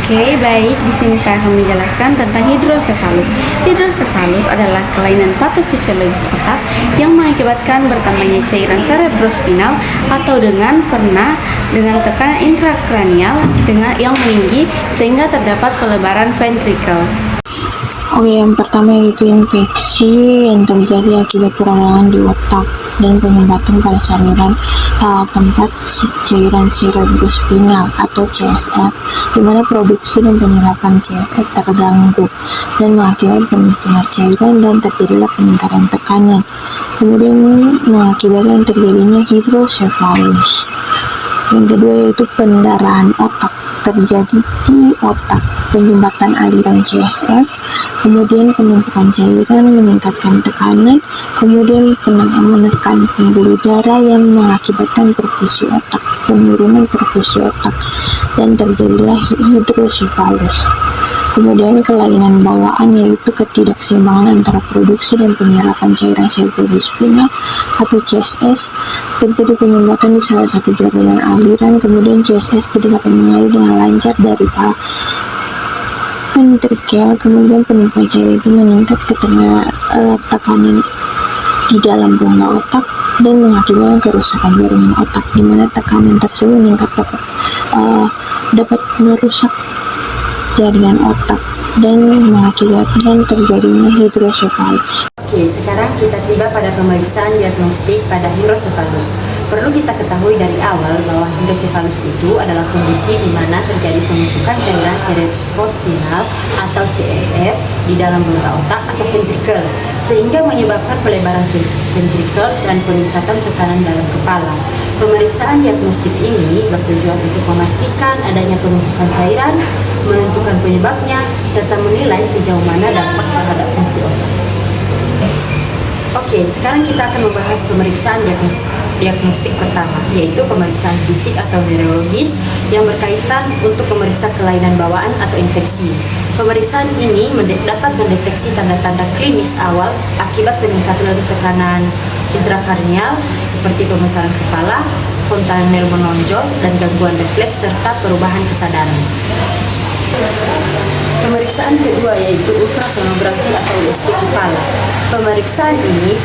Oke, baik. Di sini saya akan menjelaskan tentang hidrosefalus. Hidrosefalus adalah kelainan patofisiologis otak yang mengakibatkan bertambahnya cairan cerebrospinal atau dengan tekanan intrakranial yang meninggi sehingga terdapat pelebaran ventrikel. Oke, yang pertama yaitu infeksi yang terjadi akibat peradangan di otak dan penyumbatan pada saluran tempat cairan cerebrospinal atau CSF, di mana produksi dan penyerapan CSF terganggu dan mengakibatkan penumpukan cairan dan terjadilah peningkatan tekanan, kemudian mengakibatkan terjadinya hidrosefalus. Yang kedua yaitu pendarahan otak terjadi di otak, penyumbatan aliran CSF, kemudian penumpukan cairan meningkatkan tekanan, kemudian menekan pembuluh darah yang mengakibatkan perfusi otak, penurunan perfusi otak, dan terjadilah hidrosefalus. Kemudian kelainan bawaan yaitu ketidakseimbangan antara produksi dan penyerapan cairan cerebrospinal atau CSS, terjadi penyumbatan di salah satu jaringan aliran, kemudian CSS tidak dapat mengalir dengan lancar dari ventrikel, kemudian penumpukan cairan itu meningkat ke tekanan di dalam rongga otak dan mengakibatkan kerusakan jaringan otak, di mana tekanan tersebut meningkat dapat merusak jaringan otak dan mengakibatkan terjadinya hidrosefalus. Oke, sekarang kita tiba pada pemeriksaan diagnostik pada hidrosefalus. Perlu kita ketahui dari awal bahwa hidrosefalus itu adalah kondisi di mana terjadi penumpukan cairan cerebrospinal atau CSF di dalam rongga otak atau ventrikel, sehingga menyebabkan pelebaran ventrikel dan peningkatan tekanan dalam kepala. Pemeriksaan diagnostik ini bertujuan untuk memastikan adanya penumpukan cairan, menentukan penyebabnya, serta menilai sejauh mana dampak terhadap fungsi otak. Oke, sekarang kita akan membahas pemeriksaan diagnostik pertama, yaitu pemeriksaan fisik atau neurologis yang berkaitan untuk memeriksa kelainan bawaan atau infeksi. Pemeriksaan ini dapat mendeteksi tanda-tanda klinis awal akibat peningkatan tekanan intrakranial seperti pembesaran kepala, fontanel menonjol, dan gangguan refleks serta perubahan kesadaran. Pemeriksaan kedua yaitu ultrasonografi atau USG kepala. Pemeriksaan ini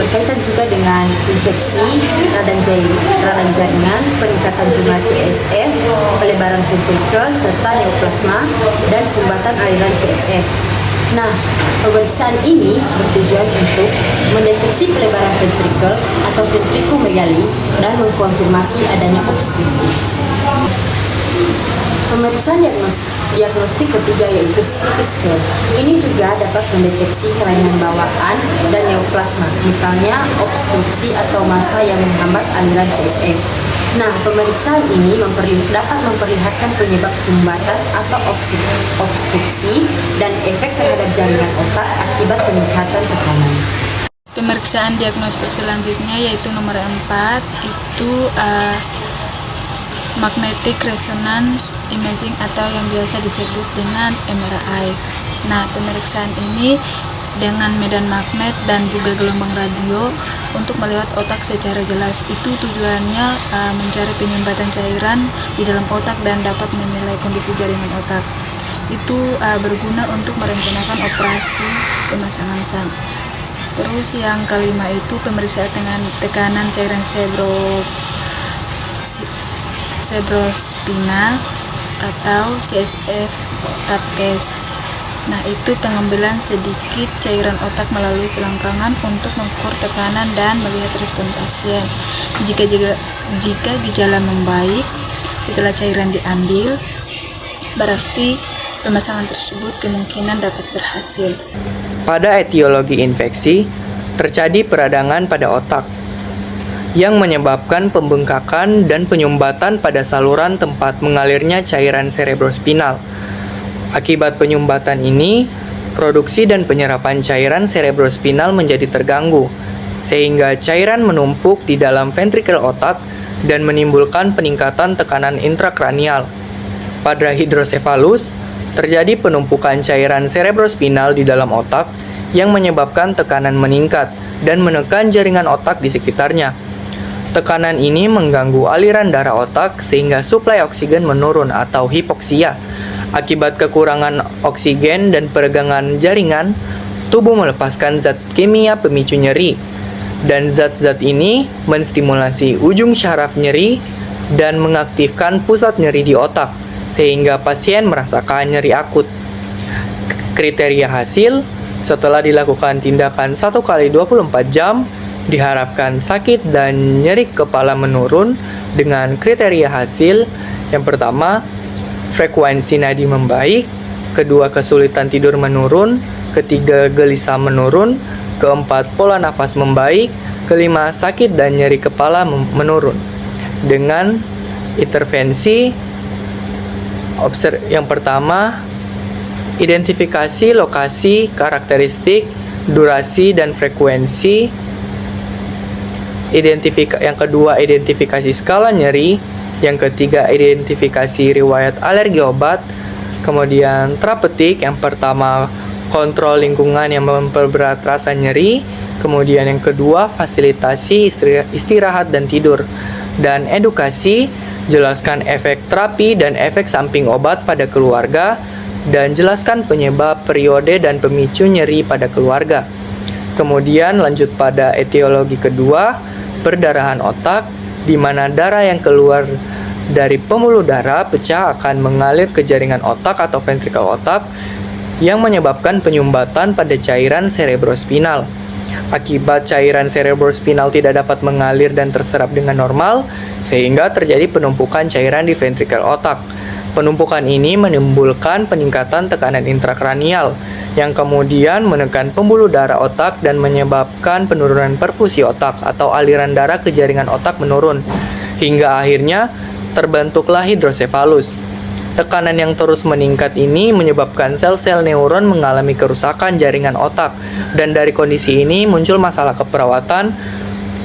berkaitan juga dengan infeksi, radang jaringan, peningkatan jumlah CSF, pelebaran ventrikel, serta neoplasma dan sumbatan aliran CSF. Nah, pemeriksaan ini bertujuan untuk mendeteksi pelebaran ventrikel atau ventrikumegali dan mengkonfirmasi adanya obstruksi. Pemeriksaan diagnostik ketiga yaitu CT scan. Ini juga dapat mendeteksi kelainan bawaan dan neoplasma, misalnya obstruksi atau massa yang menghambat aliran CSF. Nah, pemeriksaan ini dapat memperlihatkan penyebab sumbatan atau obstruksi dan efek terhadap jaringan otak akibat peningkatan tekanan. Pemeriksaan diagnostik selanjutnya yaitu nomor 4, itu magnetic resonance imaging atau yang biasa disebut dengan MRI. Nah, pemeriksaan ini dengan medan magnet dan juga gelombang radio untuk melihat otak secara jelas. Itu tujuannya mencari penyumbatan cairan di dalam otak dan dapat menilai kondisi jaringan otak. Itu berguna untuk merencanakan operasi pemasangan stent. Terus yang kelima itu pemeriksaan dengan tekanan cairan cerebrospinal atau CSF TAPCAS. Nah, itu pengambilan sedikit cairan otak melalui selangkangan untuk mengukur tekanan dan melihat respon pasien. Jika gejala membaik setelah cairan diambil, berarti pemasangan tersebut kemungkinan dapat berhasil. Pada etiologi infeksi, terjadi peradangan pada otak yang menyebabkan pembengkakan dan penyumbatan pada saluran tempat mengalirnya cairan cerebrospinal. Akibat penyumbatan ini, produksi dan penyerapan cairan cerebrospinal menjadi terganggu, sehingga cairan menumpuk di dalam ventrikel otak dan menimbulkan peningkatan tekanan intrakranial. Pada hidrosefalus, terjadi penumpukan cairan cerebrospinal di dalam otak yang menyebabkan tekanan meningkat dan menekan jaringan otak di sekitarnya. Tekanan ini mengganggu aliran darah otak sehingga suplai oksigen menurun atau hipoksia. Akibat kekurangan oksigen dan peregangan jaringan, tubuh melepaskan zat kimia pemicu nyeri. Dan zat-zat ini menstimulasi ujung syaraf nyeri dan mengaktifkan pusat nyeri di otak, sehingga pasien merasakan nyeri akut. Kriteria hasil, setelah dilakukan tindakan 1 kali 24 jam, diharapkan sakit dan nyeri kepala menurun dengan kriteria hasil. Yang pertama, frekuensi nadi membaik, kedua, kesulitan tidur menurun, ketiga, gelisah menurun, keempat, pola nafas membaik, kelima, sakit dan nyeri kepala menurun. Dengan intervensi, yang pertama, identifikasi lokasi, karakteristik, durasi, dan frekuensi. Yang kedua, identifikasi skala nyeri. Yang ketiga, identifikasi riwayat alergi obat. Kemudian terapeutik, yang pertama, kontrol lingkungan yang memperberat rasa nyeri. Kemudian yang kedua, fasilitasi istirahat dan tidur. Dan edukasi, jelaskan efek terapi dan efek samping obat pada keluarga, dan jelaskan penyebab, periode, dan pemicu nyeri pada keluarga. Kemudian lanjut pada etiologi kedua, perdarahan otak, di mana darah yang keluar dari pembuluh darah pecah akan mengalir ke jaringan otak atau ventrikel otak yang menyebabkan penyumbatan pada cairan cerebrospinal. Akibat cairan cerebrospinal tidak dapat mengalir dan terserap dengan normal, sehingga terjadi penumpukan cairan di ventrikel otak. Penumpukan ini menimbulkan peningkatan tekanan intrakranial, yang kemudian menekan pembuluh darah otak dan menyebabkan penurunan perfusi otak atau aliran darah ke jaringan otak menurun, hingga akhirnya terbentuklah hidrosefalus. Tekanan yang terus meningkat ini menyebabkan sel-sel neuron mengalami kerusakan jaringan otak, dan dari kondisi ini muncul masalah keperawatan,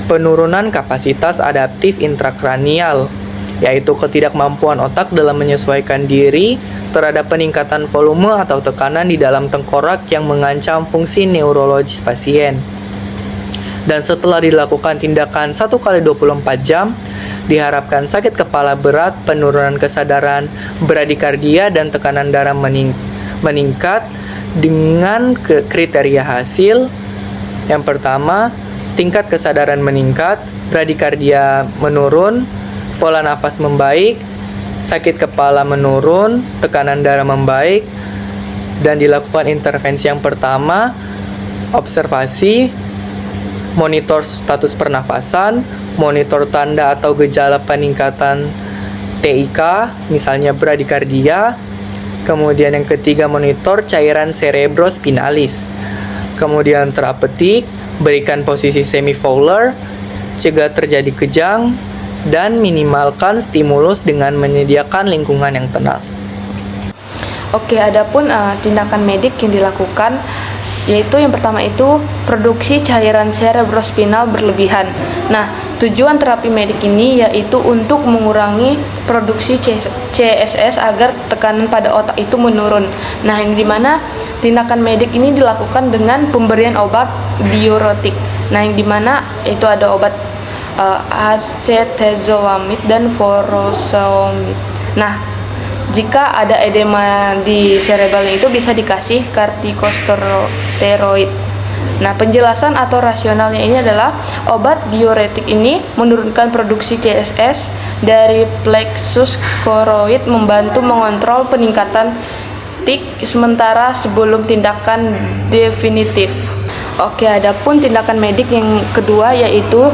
penurunan kapasitas adaptif intrakranial, yaitu ketidakmampuan otak dalam menyesuaikan diri terhadap peningkatan volume atau tekanan di dalam tengkorak yang mengancam fungsi neurologis pasien. Dan setelah dilakukan tindakan 1 kali 24 jam, diharapkan sakit kepala berat, penurunan kesadaran, bradikardia, dan tekanan darah meningkat dengan kriteria hasil. Yang pertama, tingkat kesadaran meningkat, bradikardia menurun, pola nafas membaik, sakit kepala menurun, tekanan darah membaik. Dan dilakukan intervensi yang pertama, observasi, monitor status pernafasan, monitor tanda atau gejala peningkatan TIK, misalnya bradikardia. Kemudian yang ketiga, monitor cairan cerebrospinalis. Kemudian terapeutik, berikan posisi semifowler, cegah terjadi kejang, dan minimalkan stimulus dengan menyediakan lingkungan yang tenang. Oke, adapun tindakan medik yang dilakukan, yaitu yang pertama itu produksi cairan cerebrospinal berlebihan. Nah, tujuan terapi medik ini yaitu untuk mengurangi produksi CSS agar tekanan pada otak itu menurun. Nah, yang dimana tindakan medik ini dilakukan dengan pemberian obat diuretik. Nah, yang dimana itu ada obat acetazolamid dan furosemide. Nah, jika ada edema di cerebralnya itu bisa dikasih kortikosteroid. Nah, penjelasan atau rasionalnya ini adalah obat diuretik ini menurunkan produksi CSS dari plexus choroid, membantu mengontrol peningkatan tik sementara sebelum tindakan definitif. Oke, adapun tindakan medik yang kedua yaitu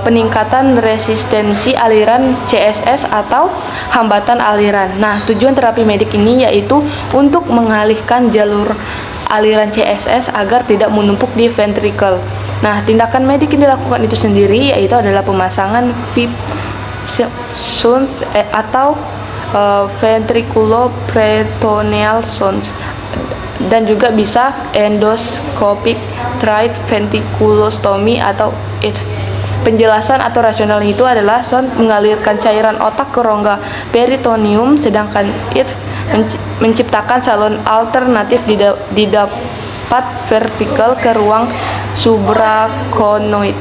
peningkatan resistensi aliran CSS atau hambatan aliran. Nah, tujuan terapi medik ini yaitu untuk mengalihkan jalur aliran CSS agar tidak menumpuk di ventrikel. Nah, tindakan medik yang dilakukan itu sendiri yaitu adalah pemasangan VIP shunts atau ventriculoperitoneal shunts, dan juga bisa endoscopic right ventriculostomy atau penjelasan atau rasional itu adalah shunt mengalirkan cairan otak ke rongga peritoneum, sedangkan menciptakan saluran alternatif di dapat vertikal ke ruang supraconoid.